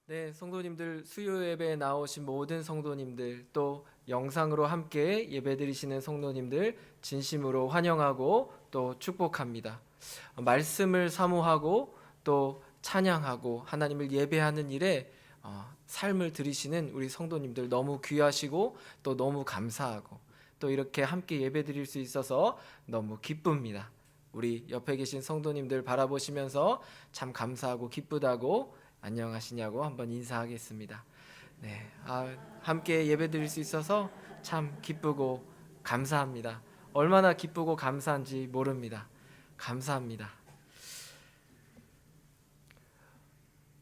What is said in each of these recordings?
네, 성도님들 수요 예배에 나오신 모든 성도님들 또 영상으로 함께 예배드리시는 성도님들 진심으로 환영하고 또 축복합니다. 말씀을 사모하고 또 찬양하고 하나님을 예배하는 일에 삶을 들이시는 우리 성도님들 너무 귀하시고 또 너무 감사하고 또 이렇게 함께 예배드릴 수 있어서 너무 기쁩니다. 우리 옆에 계신 성도님들 바라보시면서 참 감사하고 기쁘다고 안녕하시냐고 한번 인사하겠습니다. 네, 함께 예배드릴 수 있어서 참 기쁘고 감사합니다. 얼마나 기쁘고 감사한지 모릅니다. 감사합니다.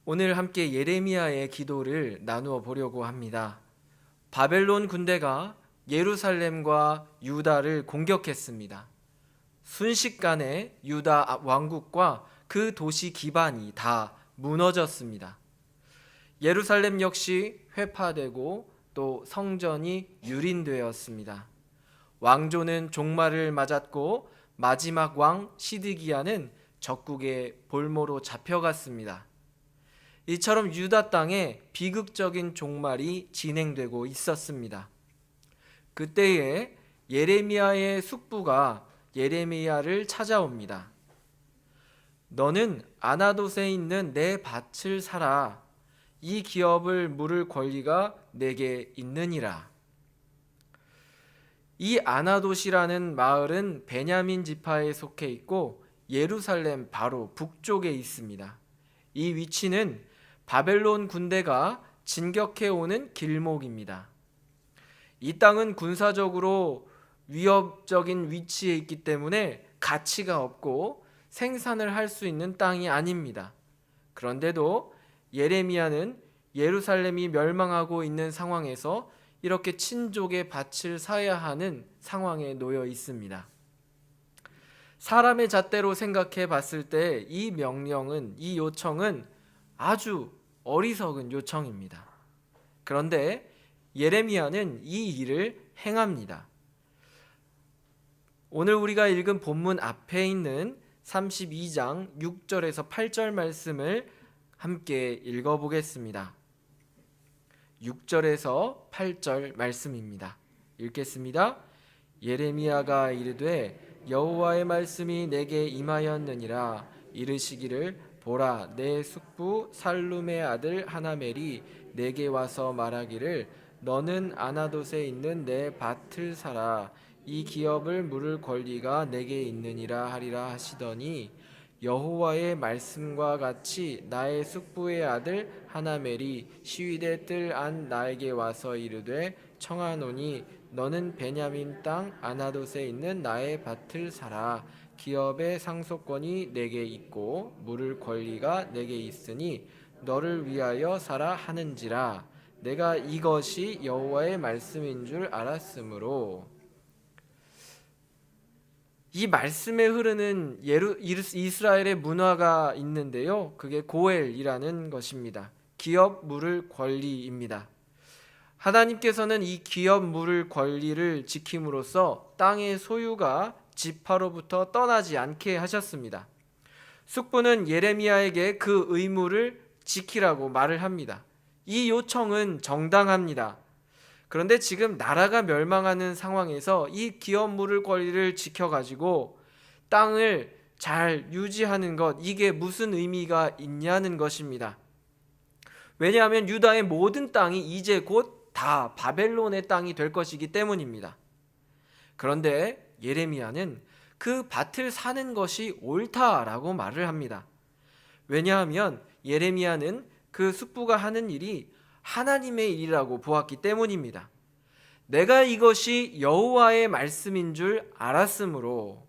오늘 함께 예레미야의 기도를 나누어 보려고 합니다. 바벨론 군대가 예루살렘과 유다를 공격했습니다. 순식간에 유다 왕국과 그 도시 기반이 다 무너졌습니다. 예루살렘 역시 회파되고 또 성전이 유린되었습니다. 왕조는 종말을 맞았고 마지막 왕 시드기야는 적국의 볼모로 잡혀갔습니다. 이처럼 유다 땅에 비극적인 종말이 진행되고 있었습니다. 그때에 예레미야의 숙부가 예레미야를 찾아옵니다. 너는 아나돗에 있는 내 밭을 사라. 이 기업을 물을 권리가 내게 있느니라. 이 아나돗이라는 마을은 베냐민 지파에 속해 있고 예루살렘 바로 북쪽에 있습니다. 이 위치는 바벨론 군대가 진격해 오는 길목입니다. 이 땅은 군사적으로 위협적인 위치에 있기 때문에 가치가 없고 생산을 할 수 있는 땅이 아닙니다. 그런데도 예레미야는 예루살렘이 멸망하고 있는 상황에서 이렇게 친족의 밭을 사야 하는 상황에 놓여 있습니다. 사람의 잣대로 생각해 봤을 때 이 명령은, 이 요청은 아주 어리석은 요청입니다. 그런데 예레미야는 이 일을 행합니다. 오늘 우리가 읽은 본문 앞에 있는 32장 6절에서 8절 말씀을 함께 읽어보겠습니다. 6절에서 8절 말씀입니다. 읽겠습니다. 예레미야가 이르되 여호와의 말씀이 내게 임하였느니라. 이르시기를 보라, 내 숙부 살룸의 아들 하나멜이 내게 와서 말하기를 너는 아나돗에 있는 내 밭을 사라. 이 기업을 물을 권리가 내게 있느니라 하리라 하시더니 여호와의 말씀과 같이 나의 숙부의 아들 하나멜이 시위대 뜰 안 나에게 와서 이르되 청하노니 너는 베냐민 땅 아나돗에 있는 나의 밭을 사라. 기업의 상속권이 내게 있고 물을 권리가 내게 있으니 너를 위하여 사라 하는지라. 내가 이것이 여호와의 말씀인 줄 알았으므로. 이 말씀에 흐르는 이스라엘의 문화가 있는데요. 그게 고엘이라는 것입니다. 기업 물을 권리입니다. 하나님께서는 이 기업 물을 권리를 지킴으로써 땅의 소유가 지파로부터 떠나지 않게 하셨습니다. 숙부는 예레미야에게 그 의무를 지키라고 말을 합니다. 이 요청은 정당합니다. 그런데 지금 나라가 멸망하는 상황에서 이 기업 물을 권리를 지켜가지고 땅을 잘 유지하는 것, 이게 무슨 의미가 있냐는 것입니다. 왜냐하면 유다의 모든 땅이 이제 곧 다 바벨론의 땅이 될 것이기 때문입니다. 그런데 예레미야는 그 밭을 사는 것이 옳다라고 말을 합니다. 왜냐하면 예레미야는 그 숙부가 하는 일이 하나님의 일이라고 보았기 때문입니다. 내가 이것이 여호와의 말씀인 줄 알았으므로,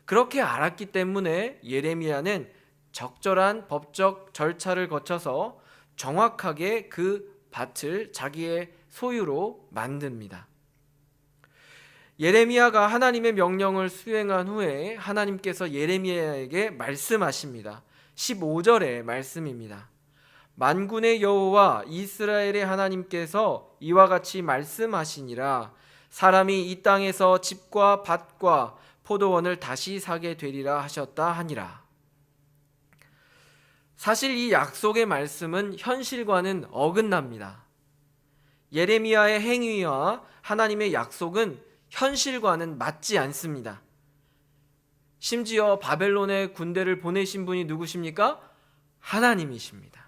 그렇게 알았기 때문에 예레미야는 적절한 법적 절차를 거쳐서 정확하게 그 밭을 자기의 소유로 만듭니다. 예레미야가 하나님의 명령을 수행한 후에 하나님께서 예레미야에게 말씀하십니다. 15절의 말씀입니다. 만군의 여호와 이스라엘의 하나님께서 이와 같이 말씀하시니라. 사람이 이 땅에서 집과 밭과 포도원을 다시 사게 되리라 하셨다 하니라. 사실 이 약속의 말씀은 현실과는 어긋납니다. 예레미야의 행위와 하나님의 약속은 현실과는 맞지 않습니다. 심지어 바벨론에 군대를 보내신 분이 누구십니까? 하나님이십니다.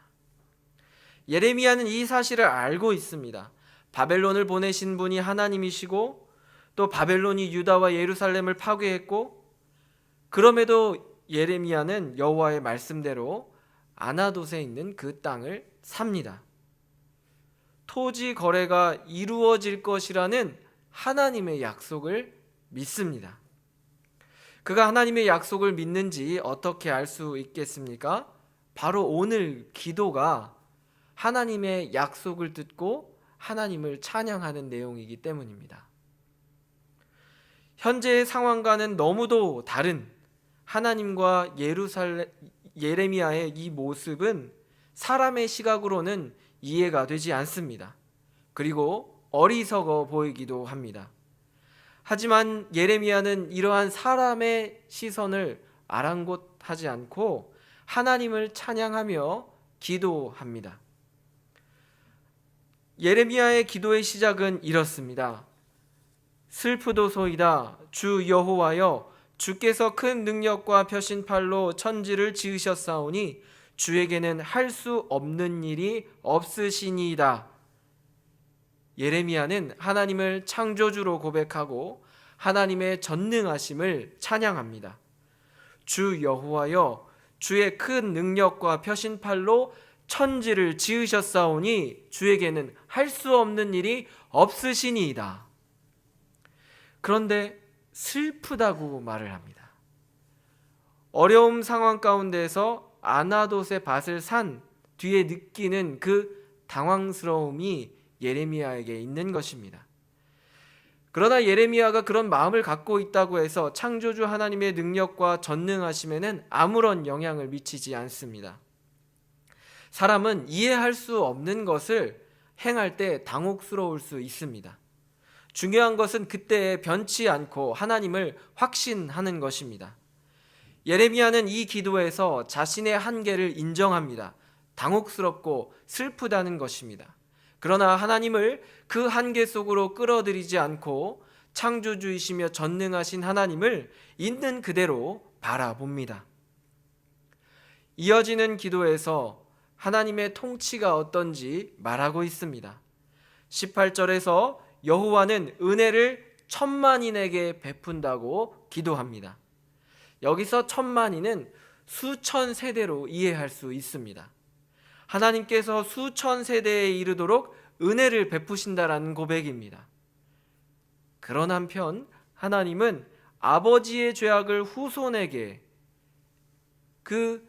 예레미야는 이 사실을 알고 있습니다. 바벨론을 보내신 분이 하나님이시고 또 바벨론이 유다와 예루살렘을 파괴했고, 그럼에도 예레미야는 여호와의 말씀대로 아나돗에 있는 그 땅을 삽니다. 토지 거래가 이루어질 것이라는 하나님의 약속을 믿습니다. 그가 하나님의 약속을 믿는지 어떻게 알 수 있겠습니까? 바로 오늘 기도가 하나님의 약속을 듣고 하나님을 찬양하는 내용이기 때문입니다. 현재의 상황과는 너무도 다른 하나님과 예레미야의 이 모습은 사람의 시각으로는 이해가 되지 않습니다. 그리고 어리석어 보이기도 합니다. 하지만 예레미야는 이러한 사람의 시선을 아랑곳하지 않고 하나님을 찬양하며 기도합니다. 예레미야의 기도의 시작은 이렇습니다. 슬프도소이다. 주 여호와여, 주께서 큰 능력과 표신팔로 천지를 지으셨사오니 주에게는 할 수 없는 일이 없으시니이다. 예레미야는 하나님을 창조주로 고백하고 하나님의 전능하심을 찬양합니다. 주 여호와여, 주의 큰 능력과 표신팔로 천지를 지으셨사오니 주에게는 할 수 없는 일이 없으시니이다. 그런데 슬프다고 말을 합니다. 어려움 상황 가운데서 아나돗의 밭을 산 뒤에 느끼는 그 당황스러움이 예레미야에게 있는 것입니다. 그러나 예레미야가 그런 마음을 갖고 있다고 해서 창조주 하나님의 능력과 전능하심에는 아무런 영향을 미치지 않습니다. 사람은 이해할 수 없는 것을 행할 때 당혹스러울 수 있습니다. 중요한 것은 그때에 변치 않고 하나님을 확신하는 것입니다. 예레미야는 이 기도에서 자신의 한계를 인정합니다. 당혹스럽고 슬프다는 것입니다. 그러나 하나님을 그 한계 속으로 끌어들이지 않고 창조주이시며 전능하신 하나님을 있는 그대로 바라봅니다. 이어지는 기도에서 하나님의 통치가 어떤지 말하고 있습니다. 18절에서 여호와는 은혜를 천만인에게 베푼다고 기도합니다. 여기서 천만인은 수천 세대로 이해할 수 있습니다. 하나님께서 수천 세대에 이르도록 은혜를 베푸신다라는 고백입니다. 그런 한편 하나님은 아버지의 죄악을 후손에게 그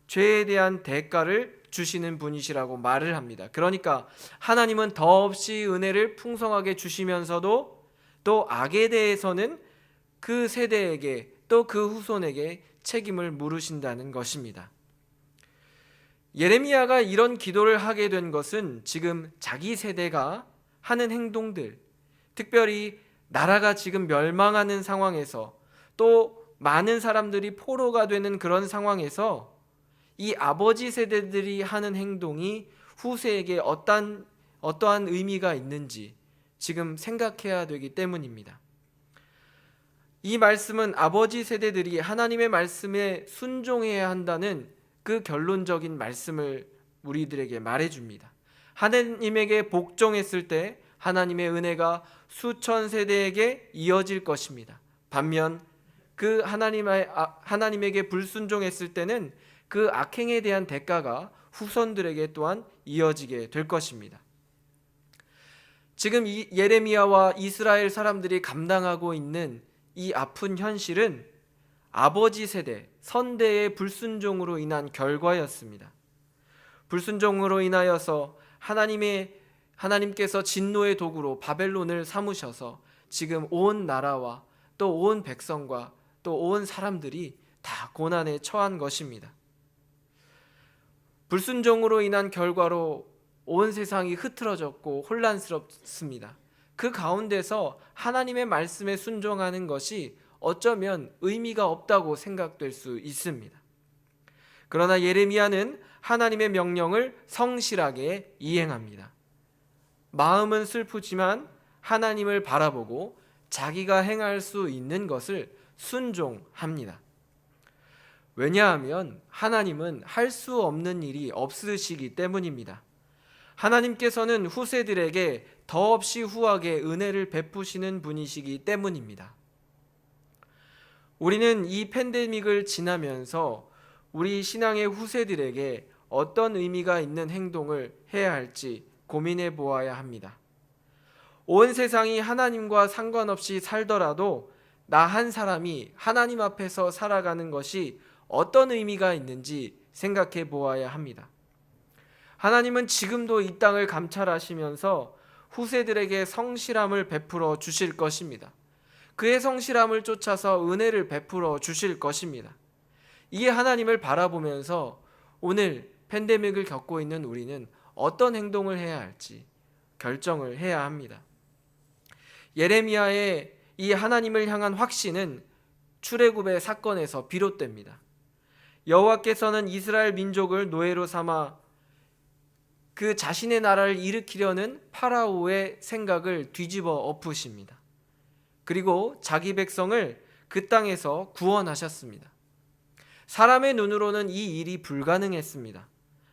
죄에 대한 대가를 주시는 분이시라고 말을 합니다. 그러니까 하나님은 더없이 은혜를 풍성하게 주시면서도 또 악에 대해서는 그 세대에게 또 그 후손에게 책임을 물으신다는 것입니다. 예레미야가 이런 기도를 하게 된 것은 지금 자기 세대가 하는 행동들, 특별히 나라가 지금 멸망하는 상황에서 또 많은 사람들이 포로가 되는 그런 상황에서 이 아버지 세대들이 하는 행동이 후세에게 어떠한 의미가 있는지 지금 생각해야 되기 때문입니다. 이 말씀은 아버지 세대들이 하나님의 말씀에 순종해야 한다는 그 결론적인 말씀을 우리들에게 말해줍니다. 하나님에게 복종했을 때 하나님의 은혜가 수천 세대에게 이어질 것입니다. 반면 그 하나님에게 불순종했을 때는 그 악행에 대한 대가가 후손들에게 또한 이어지게 될 것입니다. 지금 이 예레미야와 이스라엘 사람들이 감당하고 있는 이 아픈 현실은 아버지 세대, 선대의 불순종으로 인한 결과였습니다. 불순종으로 인하여서 하나님께서 진노의 도구로 바벨론을 삼으셔서 지금 온 나라와 또 온 백성과 또 온 사람들이 다 고난에 처한 것입니다. 불순종으로 인한 결과로 온 세상이 흐트러졌고 혼란스럽습니다. 그 가운데서 하나님의 말씀에 순종하는 것이 어쩌면 의미가 없다고 생각될 수 있습니다. 그러나 예레미야는 하나님의 명령을 성실하게 이행합니다. 마음은 슬프지만 하나님을 바라보고 자기가 행할 수 있는 것을 순종합니다. 왜냐하면 하나님은 할 수 없는 일이 없으시기 때문입니다. 하나님께서는 후세들에게 더없이 후하게 은혜를 베푸시는 분이시기 때문입니다. 우리는 이 팬데믹을 지나면서 우리 신앙의 후세들에게 어떤 의미가 있는 행동을 해야 할지 고민해 보아야 합니다. 온 세상이 하나님과 상관없이 살더라도 나 한 사람이 하나님 앞에서 살아가는 것이 어떤 의미가 있는지 생각해 보아야 합니다. 하나님은 지금도 이 땅을 감찰하시면서 후세들에게 성실함을 베풀어 주실 것입니다. 그의 성실함을 쫓아서 은혜를 베풀어 주실 것입니다. 이 하나님을 바라보면서 오늘 팬데믹을 겪고 있는 우리는 어떤 행동을 해야 할지 결정을 해야 합니다. 예레미야의 이 하나님을 향한 확신은 출애굽의 사건에서 비롯됩니다. 여호와께서는 이스라엘 민족을 노예로 삼아 그 자신의 나라를 일으키려는 파라오의 생각을 뒤집어 엎으십니다. 그리고 자기 백성을 그 땅에서 구원하셨습니다. 사람의 눈으로는 이 일이 불가능했습니다.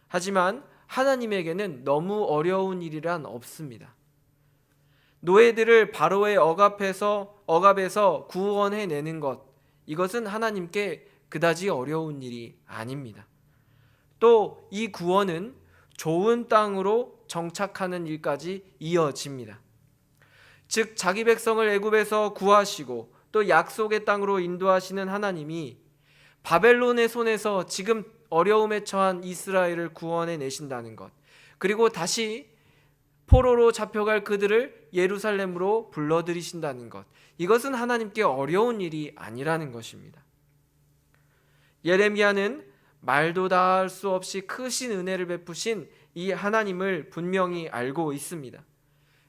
하지만 하나님에게는 너무 어려운 일이란 없습니다. 노예들을 바로의 억압에서 구원해내는 것, 이것은 하나님께 그다지 어려운 일이 아닙니다. 또 이 구원은 좋은 땅으로 정착하는 일까지 이어집니다. 즉 자기 백성을 애굽에서 구하시고 또 약속의 땅으로 인도하시는 하나님이 바벨론의 손에서 지금 어려움에 처한 이스라엘을 구원해 내신다는 것, 그리고 다시 포로로 잡혀갈 그들을 예루살렘으로 불러들이신다는 것, 이것은 하나님께 어려운 일이 아니라는 것입니다. 예레미야는 말도 다 할 수 없이 크신 은혜를 베푸신 이 하나님을 분명히 알고 있습니다.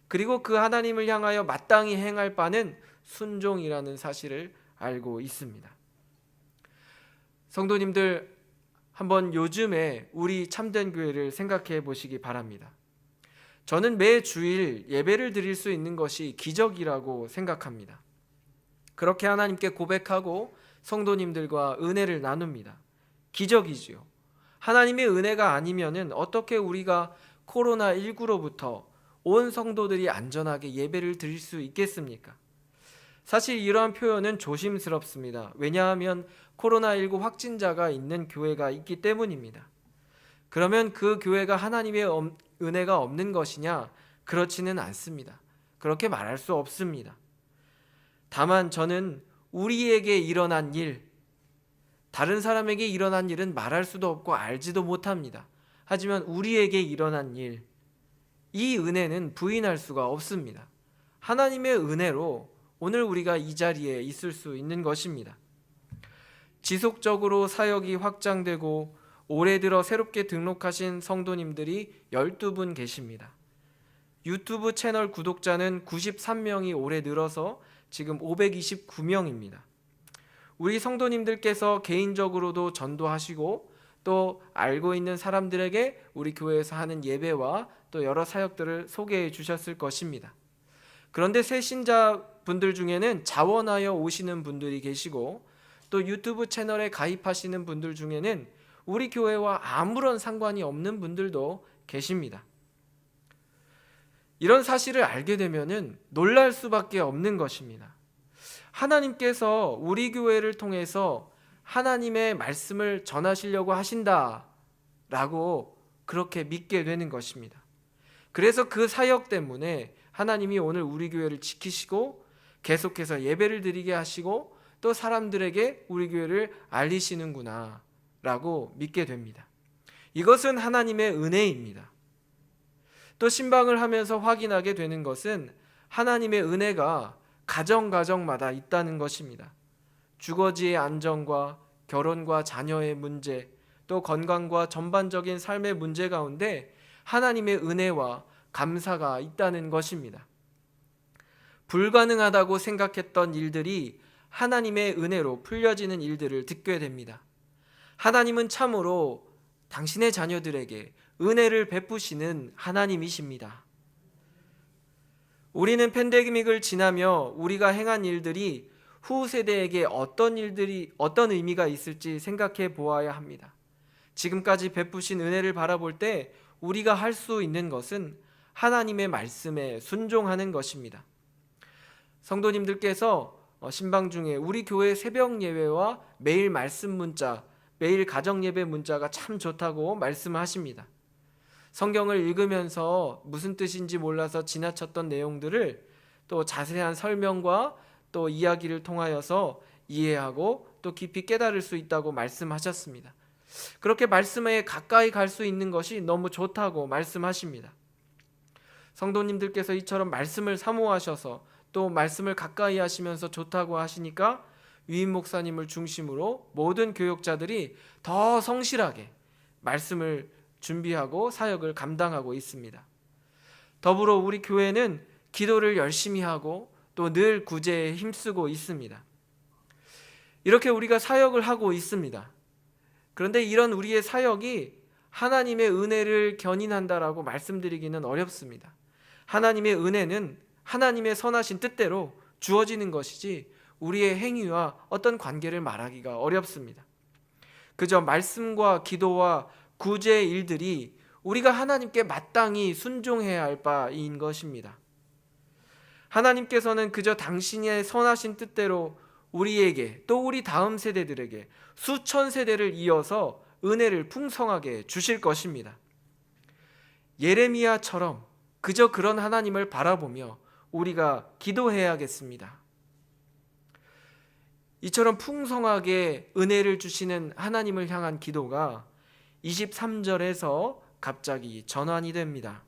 그리고 그 하나님을 향하여 마땅히 행할 바는 순종이라는 사실을 알고 있습니다. 성도님들, 한번 요즘에 우리 참된 교회를 생각해 보시기 바랍니다. 저는 매 주일 예배를 드릴 수 있는 것이 기적이라고 생각합니다. 그렇게 하나님께 고백하고 성도님들과 은혜를 나눕니다. 기적이지요. 하나님의 은혜가 아니면은 어떻게 우리가 코로나19로부터 온 성도들이 안전하게 예배를 드릴 수 있겠습니까? 사실 이러한 표현은 조심스럽습니다. 왜냐하면 코로나19 확진자가 있는 교회가 있기 때문입니다. 그러면 그 교회가 하나님의 은혜가 없는 것이냐? 그렇지는 않습니다. 그렇게 말할 수 없습니다. 다만 저는 우리에게 일어난 일, 다른 사람에게 일어난 일은 말할 수도 없고 알지도 못합니다. 하지만 우리에게 일어난 일, 이 은혜는 부인할 수가 없습니다. 하나님의 은혜로 오늘 우리가 이 자리에 있을 수 있는 것입니다. 지속적으로 사역이 확장되고 올해 들어 새롭게 등록하신 성도님들이 12분 계십니다. 유튜브 채널 구독자는 93명이 올해 늘어서 지금 529명입니다. 우리 성도님들께서 개인적으로도 전도하시고 또 알고 있는 사람들에게 우리 교회에서 하는 예배와 또 여러 사역들을 소개해 주셨을 것입니다. 그런데 새신자분들 중에는 자원하여 오시는 분들이 계시고 또 유튜브 채널에 가입하시는 분들 중에는 우리 교회와 아무런 상관이 없는 분들도 계십니다. 이런 사실을 알게 되면은 놀랄 수밖에 없는 것입니다. 하나님께서 우리 교회를 통해서 하나님의 말씀을 전하시려고 하신다라고 그렇게 믿게 되는 것입니다. 그래서 그 사역 때문에 하나님이 오늘 우리 교회를 지키시고 계속해서 예배를 드리게 하시고 또 사람들에게 우리 교회를 알리시는구나 라고 믿게 됩니다. 이것은 하나님의 은혜입니다. 또 신방을 하면서 확인하게 되는 것은 하나님의 은혜가 가정마다 있다는 것입니다. 주거지의 안정과 결혼과 자녀의 문제, 또 건강과 전반적인 삶의 문제 가운데 하나님의 은혜와 감사가 있다는 것입니다. 불가능하다고 생각했던 일들이 하나님의 은혜로 풀려지는 일들을 듣게 됩니다. 하나님은 참으로 당신의 자녀들에게 은혜를 베푸시는 하나님이십니다. 우리는 팬데믹을 지나며 우리가 행한 일들이 후 세대에게 어떤 의미가 있을지 생각해 보아야 합니다. 지금까지 베푸신 은혜를 바라볼 때 우리가 할 수 있는 것은 하나님의 말씀에 순종하는 것입니다. 성도님들께서 신방 중에 우리 교회 새벽 예배와 매일 말씀 문자, 매일 가정 예배 문자가 참 좋다고 말씀하십니다. 성경을 읽으면서 무슨 뜻인지 몰라서 지나쳤던 내용들을 또 자세한 설명과 또 이야기를 통하여서 이해하고 또 깊이 깨달을 수 있다고 말씀하셨습니다. 그렇게 말씀에 가까이 갈 수 있는 것이 너무 좋다고 말씀하십니다. 성도님들께서 이처럼 말씀을 사모하셔서 또 말씀을 가까이 하시면서 좋다고 하시니까 위임 목사님을 중심으로 모든 교역자들이 더 성실하게 말씀을 준비하고 사역을 감당하고 있습니다. 더불어 우리 교회는 기도를 열심히 하고 또 늘 구제에 힘쓰고 있습니다. 이렇게 우리가 사역을 하고 있습니다. 그런데 이런 우리의 사역이 하나님의 은혜를 견인한다라고 말씀드리기는 어렵습니다. 하나님의 은혜는 하나님의 선하신 뜻대로 주어지는 것이지 우리의 행위와 어떤 관계를 말하기가 어렵습니다. 그저 말씀과 기도와 구제의 일들이 우리가 하나님께 마땅히 순종해야 할 바인 것입니다. 하나님께서는 그저 당신의 선하신 뜻대로 우리에게 또 우리 다음 세대들에게 수천 세대를 이어서 은혜를 풍성하게 주실 것입니다. 예레미야처럼 그저 그런 하나님을 바라보며 우리가 기도해야겠습니다. 이처럼 풍성하게 은혜를 주시는 하나님을 향한 기도가 23절에서 갑자기 전환이 됩니다.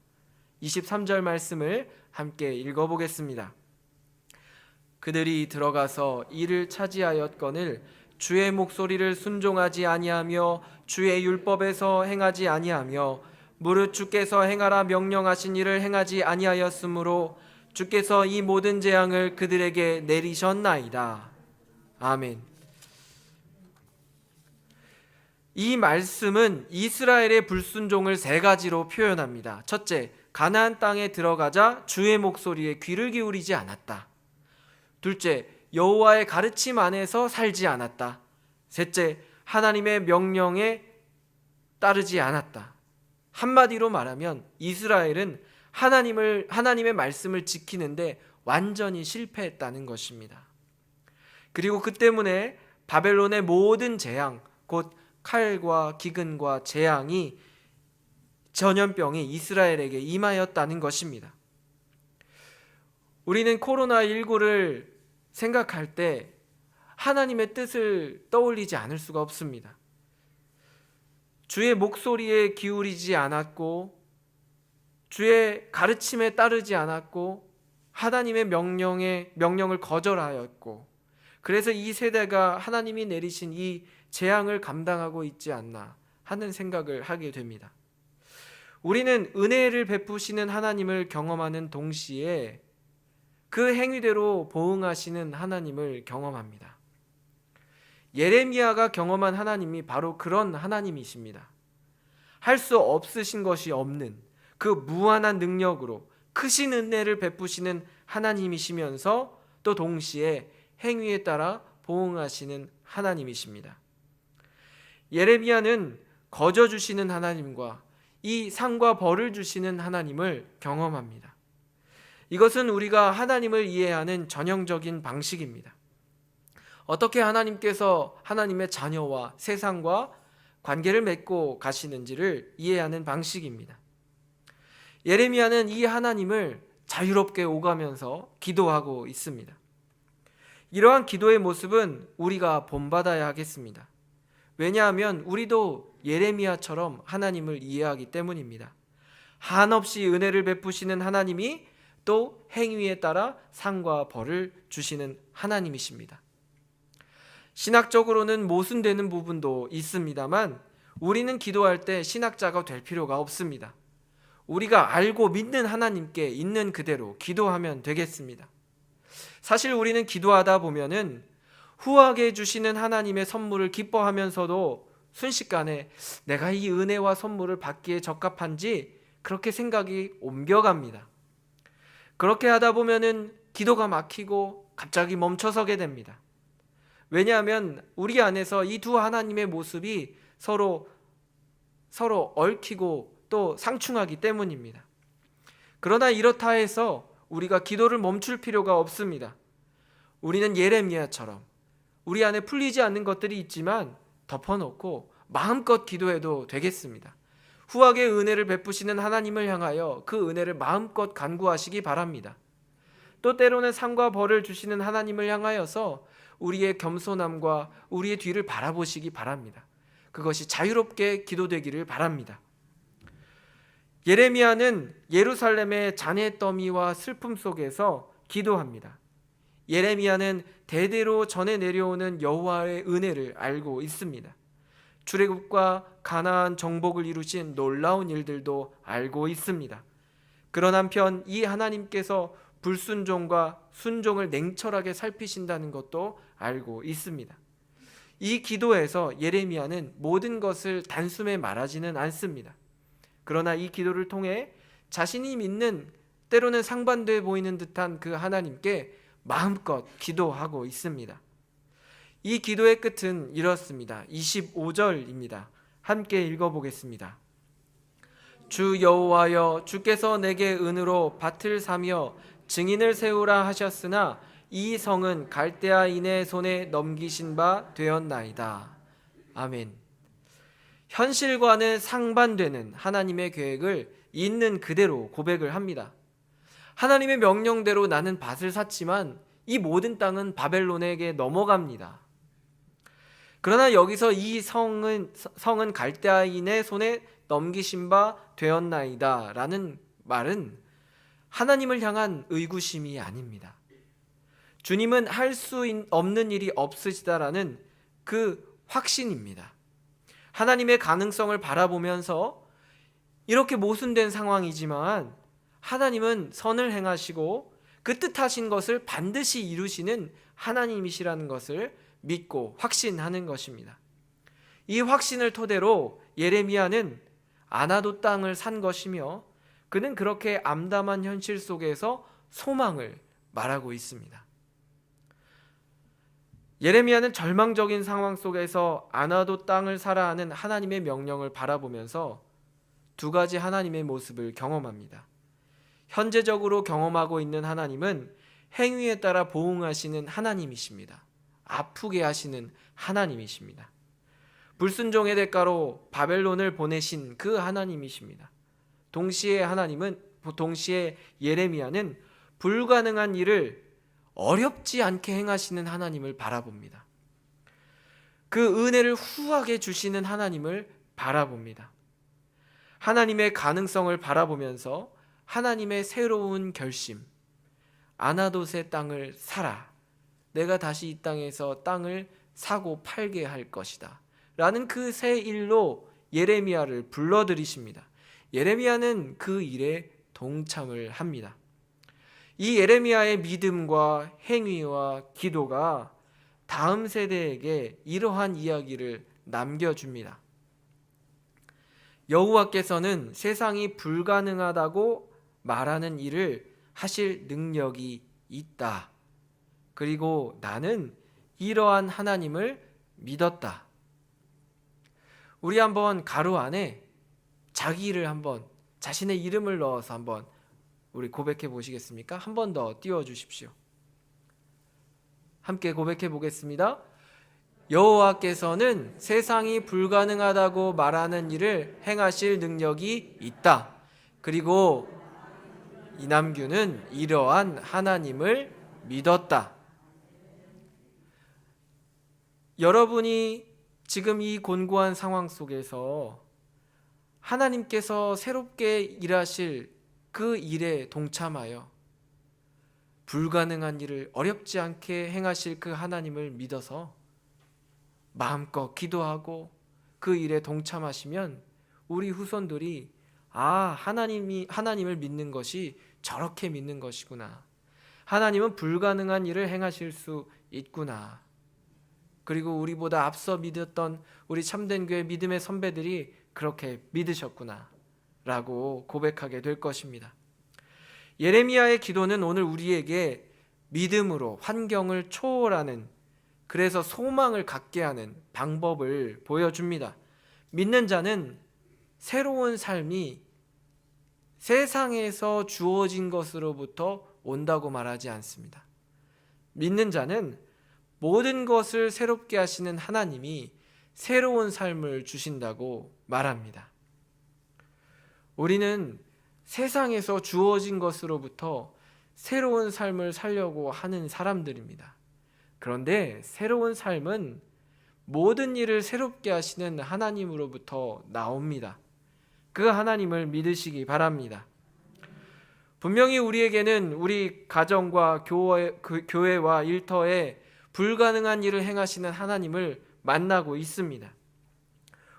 23절 말씀을 함께 읽어보겠습니다. 그들이 들어가서 이를 차지하였거늘 주의 목소리를 순종하지 아니하며 주의 율법에서 행하지 아니하며 무릇 주께서 행하라 명령하신 일을 행하지 아니하였으므로 주께서 이 모든 재앙을 그들에게 내리셨나이다. 아멘. 이 말씀은 이스라엘의 불순종을 세 가지로 표현합니다. 첫째, 가나안 땅에 들어가자 주의 목소리에 귀를 기울이지 않았다. 둘째, 여호와의 가르침 안에서 살지 않았다. 셋째, 하나님의 명령에 따르지 않았다. 한마디로 말하면 이스라엘은 하나님의 말씀을 지키는데 완전히 실패했다는 것입니다. 그리고 그 때문에 바벨론의 모든 재앙, 곧 칼과 기근과 재앙이 전염병이 이스라엘에게 임하였다는 것입니다. 우리는 코로나19를 생각할 때 하나님의 뜻을 떠올리지 않을 수가 없습니다. 주의 목소리에 기울이지 않았고 주의 가르침에 따르지 않았고 하나님의 명령을 거절하였고 그래서 이 세대가 하나님이 내리신 이 재앙을 감당하고 있지 않나 하는 생각을 하게 됩니다. 우리는 은혜를 베푸시는 하나님을 경험하는 동시에 그 행위대로 보응하시는 하나님을 경험합니다. 예레미야가 경험한 하나님이 바로 그런 하나님이십니다. 할 수 없으신 것이 없는 그 무한한 능력으로 크신 은혜를 베푸시는 하나님이시면서 또 동시에 행위에 따라 보응하시는 하나님이십니다. 예레미야는 거저 주시는 하나님과 이 상과 벌을 주시는 하나님을 경험합니다. 이것은 우리가 하나님을 이해하는 전형적인 방식입니다. 어떻게 하나님께서 하나님의 자녀와 세상과 관계를 맺고 가시는지를 이해하는 방식입니다. 예레미야는 이 하나님을 자유롭게 오가면서 기도하고 있습니다. 이러한 기도의 모습은 우리가 본받아야 하겠습니다. 왜냐하면 우리도 예레미야처럼 하나님을 이해하기 때문입니다. 한없이 은혜를 베푸시는 하나님이 또 행위에 따라 상과 벌을 주시는 하나님이십니다. 신학적으로는 모순되는 부분도 있습니다만 우리는 기도할 때 신학자가 될 필요가 없습니다. 우리가 알고 믿는 하나님께 있는 그대로 기도하면 되겠습니다. 사실 우리는 기도하다 보면은 후하게 주시는 하나님의 선물을 기뻐하면서도 순식간에 내가 이 은혜와 선물을 받기에 적합한지 그렇게 생각이 옮겨갑니다. 그렇게 하다 보면은 기도가 막히고 갑자기 멈춰서게 됩니다. 왜냐하면 우리 안에서 이 두 하나님의 모습이 서로 얽히고 또 상충하기 때문입니다. 그러나 이렇다 해서 우리가 기도를 멈출 필요가 없습니다. 우리는 예레미야처럼 우리 안에 풀리지 않는 것들이 있지만 덮어놓고 마음껏 기도해도 되겠습니다. 후하게 은혜를 베푸시는 하나님을 향하여 그 은혜를 마음껏 간구하시기 바랍니다. 또 때로는 상과 벌을 주시는 하나님을 향하여서 우리의 겸손함과 우리의 뒤를 바라보시기 바랍니다. 그것이 자유롭게 기도되기를 바랍니다. 예레미야는 예루살렘의 잔해 더미와 슬픔 속에서 기도합니다. 예레미야는 대대로 전해 내려오는 여호와의 은혜를 알고 있습니다. 출애굽과 가나안 정복을 이루신 놀라운 일들도 알고 있습니다. 그런 한편 이 하나님께서 불순종과 순종을 냉철하게 살피신다는 것도 알고 있습니다. 이 기도에서 예레미야는 모든 것을 단숨에 말하지는 않습니다. 그러나 이 기도를 통해 자신이 믿는 때로는 상반돼 보이는 듯한 그 하나님께 마음껏 기도하고 있습니다. 이 기도의 끝은 이렇습니다. 25절입니다. 함께 읽어보겠습니다. 주 여호와여, 주께서 내게 은으로 밭을 사며 증인을 세우라 하셨으나 이 성은 갈대아인의 손에 넘기신 바 되었나이다. 아멘. 현실과는 상반되는 하나님의 계획을 있는 그대로 고백을 합니다. 하나님의 명령대로 나는 밭을 샀지만 이 모든 땅은 바벨론에게 넘어갑니다. 그러나 여기서 이 성은 갈대아인의 손에 넘기신 바 되었나이다 라는 말은 하나님을 향한 의구심이 아닙니다. 주님은 할 수 없는 일이 없으시다라는 그 확신입니다. 하나님의 가능성을 바라보면서 이렇게 모순된 상황이지만 하나님은 선을 행하시고 그 뜻하신 것을 반드시 이루시는 하나님이시라는 것을 믿고 확신하는 것입니다. 이 확신을 토대로 예레미야는 아나도 땅을 산 것이며 그는 그렇게 암담한 현실 속에서 소망을 말하고 있습니다. 예레미야는 절망적인 상황 속에서 아나도 땅을 사라 하는 하나님의 명령을 바라보면서 두 가지 하나님의 모습을 경험합니다. 현재적으로 경험하고 있는 하나님은 행위에 따라 보응하시는 하나님이십니다. 아프게 하시는 하나님이십니다. 불순종의 대가로 바벨론을 보내신 그 하나님이십니다. 동시에 예레미야는 불가능한 일을 어렵지 않게 행하시는 하나님을 바라봅니다. 그 은혜를 후하게 주시는 하나님을 바라봅니다. 하나님의 가능성을 바라보면서 하나님의 새로운 결심, 아나돗의 땅을 사라. 내가 다시 이 땅에서 땅을 사고 팔게 할 것이다 라는 그 새 일로 예레미야를 불러들이십니다. 예레미야는 그 일에 동참을 합니다. 이 예레미야의 믿음과 행위와 기도가 다음 세대에게 이러한 이야기를 남겨줍니다. 여호와께서는 세상이 불가능하다고 말하는 일을 하실 능력이 있다. 그리고 나는 이러한 하나님을 믿었다. 우리 한번 가로 안에 자기를 한번 자신의 이름을 넣어서 한번 우리 고백해 보시겠습니까? 한 번 더 띄워 주십시오. 함께 고백해 보겠습니다. 여호와께서는 세상이 불가능하다고 말하는 일을 행하실 능력이 있다. 그리고 이남규는 이러한 하나님을 믿었다. 여러분이 지금 이 곤고한 상황 속에서 하나님께서 새롭게 일하실 그 일에 동참하여 불가능한 일을 어렵지 않게 행하실 그 하나님을 믿어서 마음껏 기도하고 그 일에 동참하시면 우리 후손들이 하나님을 믿는 것이 저렇게 믿는 것이구나. 하나님은 불가능한 일을 행하실 수 있구나. 그리고 우리보다 앞서 믿었던 우리 참된 교회 믿음의 선배들이 그렇게 믿으셨구나 라고 고백하게 될 것입니다. 예레미야의 기도는 오늘 우리에게 믿음으로 환경을 초월하는, 그래서 소망을 갖게 하는 방법을 보여줍니다. 믿는 자는 새로운 삶이 세상에서 주어진 것으로부터 온다고 말하지 않습니다. 믿는 자는 모든 것을 새롭게 하시는 하나님이 새로운 삶을 주신다고 말합니다. 우리는 세상에서 주어진 것으로부터 새로운 삶을 살려고 하는 사람들입니다. 그런데 새로운 삶은 모든 일을 새롭게 하시는 하나님으로부터 나옵니다. 그 하나님을 믿으시기 바랍니다. 분명히 우리에게는 우리 가정과 교회와 일터에 불가능한 일을 행하시는 하나님을 만나고 있습니다.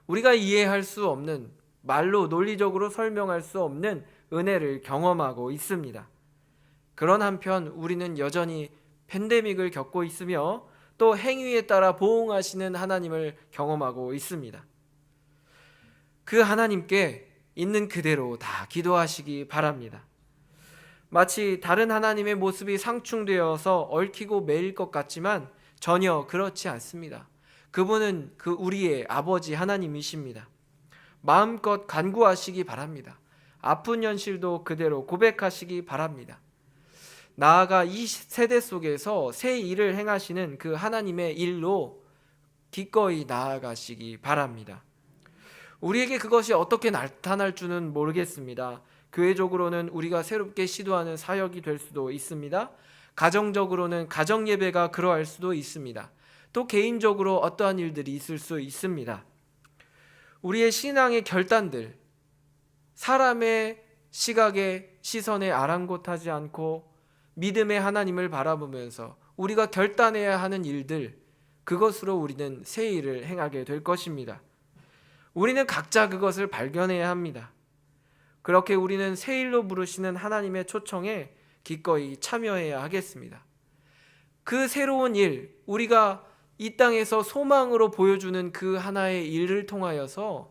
우리가 이해할 수 없는, 말로 논리적으로 설명할 수 없는 은혜를 경험하고 있습니다. 그런 한편 우리는 여전히 팬데믹을 겪고 있으며 또 행위에 따라 보응하시는 하나님을 경험하고 있습니다. 그 하나님께 있는 그대로 다 기도하시기 바랍니다. 마치 다른 하나님의 모습이 상충되어서 얽히고 매일 것 같지만 전혀 그렇지 않습니다. 그분은 우리의 아버지 하나님이십니다. 마음껏 간구하시기 바랍니다. 아픈 현실도 그대로 고백하시기 바랍니다. 나아가 이 세대 속에서 새 일을 행하시는 그 하나님의 일로 기꺼이 나아가시기 바랍니다. 우리에게 그것이 어떻게 나타날 줄은 모르겠습니다. 교회적으로는 우리가 새롭게 시도하는 사역이 될 수도 있습니다. 가정적으로는 가정예배가 그러할 수도 있습니다. 또 개인적으로 어떠한 일들이 있을 수 있습니다. 우리의 신앙의 결단들, 사람의 시각에 시선에 아랑곳하지 않고 믿음의 하나님을 바라보면서 우리가 결단해야 하는 일들, 그것으로 우리는 새 일을 행하게 될 것입니다. 우리는 각자 그것을 발견해야 합니다. 그렇게 우리는 새 일로 부르시는 하나님의 초청에 기꺼이 참여해야 하겠습니다. 그 새로운 일, 우리가 이 땅에서 소망으로 보여주는 그 하나의 일을 통하여서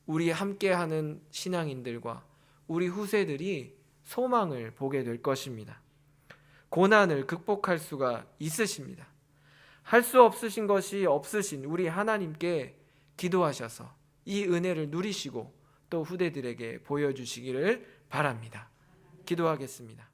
우리 함께하는 신앙인들과 우리 후세들이 소망을 보게 될 것입니다. 고난을 극복할 수가 있으십니다. 할 수 없으신 것이 없으신 우리 하나님께 기도하셔서 이 은혜를 누리시고 또 후대들에게 보여주시기를 바랍니다. 기도하겠습니다.